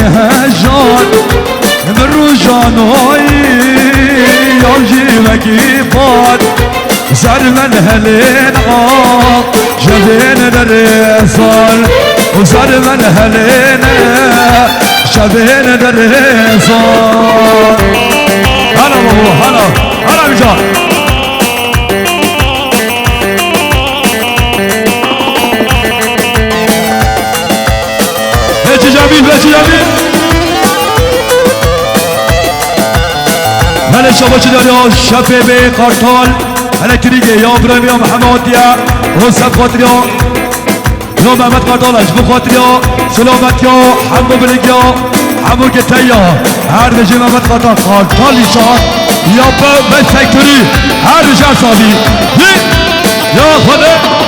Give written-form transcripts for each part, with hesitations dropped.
هجان من رجانوي يوجي مكيفات زر من هلين جبين الرسال وزر من هلين جبين الرسال هلا بابو هلا هلا بجان بيتي جميل بيتي جميل هلا شباب داريا شبابي قرطال هلا كريجي يا ابراهيم يا محمد يا حسن خاطر يا محمد قرطال اجبو خاطر يا سلامت يا حمو بلگ يا حمو گتایا هر بجی محمد قرطال شاد یا به سکتوری هر بجی سالی یا خدا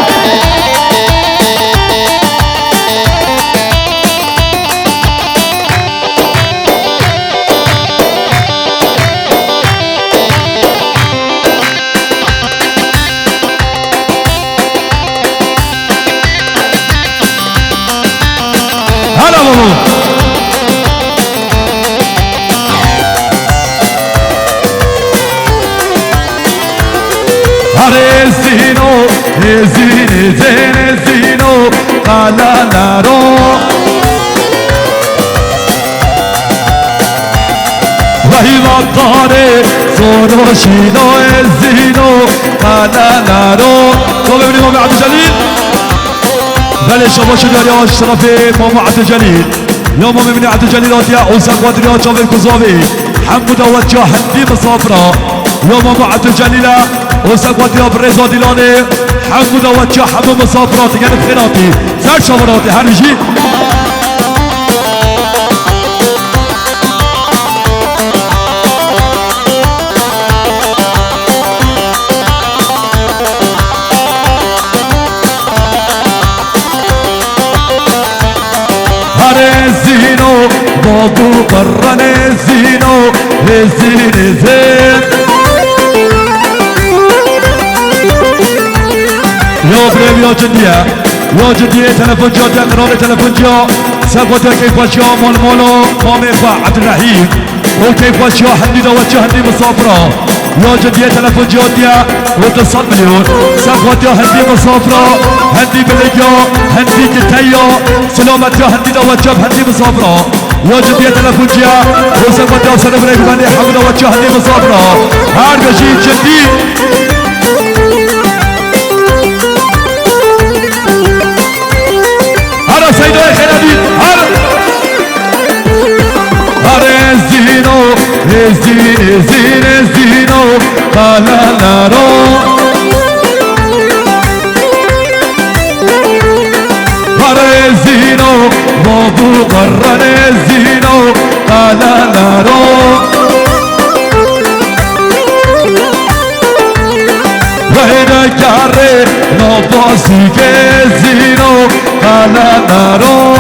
زینو زینو قالا نارو وحی وقاره زورو شینو زینو قالا نارو تو ببینیم مامی عبدالجلیل بله شما شداری اشتراف مامی عبدالجلیل یا مامی بینی عبدالجلیل آتیا اوزا قادری ها جاوه کزاوی حمو داوت جا هندی مسافرا یا مامی عبدالجلیل وسقوط يا بريزو ديلاني حمود وجه حمو مسافرات يعني بخيراتي سر شمراتي هرجي هرزينو بابو براني زينو زين زين يا بريم يا جدية تلفون جا تقرار تلفون جا سقوط كيف وجه مال مالو مامي عبد الرحيم وكيف وجه هندي دوجه هندي مسافرة يا جدية تلفون جا ديا واتصال مليون سقوط يا هندي مسافرة هندي بلقيا هندي كتايا سلامت يا هندي دوجه هندي مسافرة يا جدية تلفون جا وسقوط يا سلام بريم بني حمد دوجه هندي مسافرة هر بشي جدي سيدو خيرادي زينو قالا نارو زينو بابو قرن زينو قالا نارو وهنا كاري نوباسي زينو قالا نارو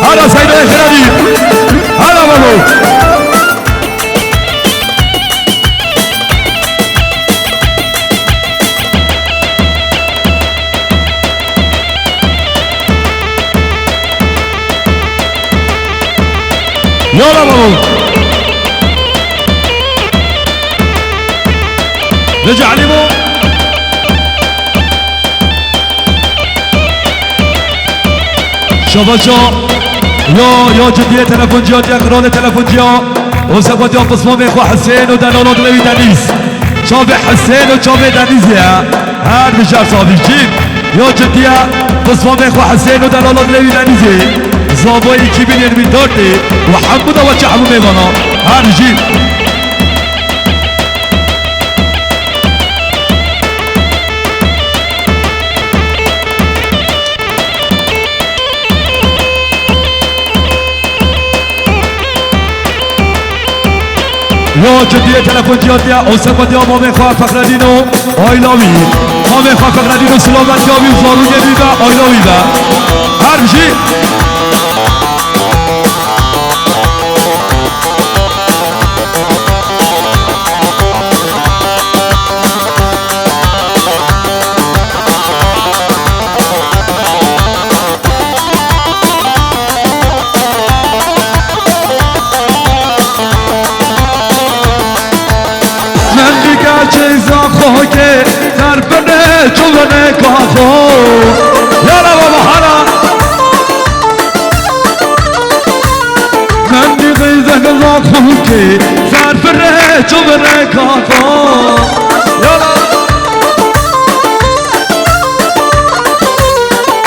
هلا سيدو خيرادي هلا بابو يلا بابو رجع ليمو شباشا يا جدية تلفون جا يا قرال تلفون جا وسقط يا قسمه ميخو حسين ودلالات لوي دنيس شافي حسين وشافي دنيس يا هاد بشار صافي جيب يا جدية قسمه ميخو حسين ودلالات لوي دنيس زابوي 2024 وحمود وجه حمو ميمانا هاد جيب يا جدية تلفون جاتيا وسقط يا مامي خواه فقردينو آيلاوي مامي خواه فقردينو سلامت يابي وزارو جديدا آيلاوي با هر بشي چیزا خو که در بنه چونه کاخو یالا بابا حالا من دیگه زخم که در بنه چونه کاخو یالا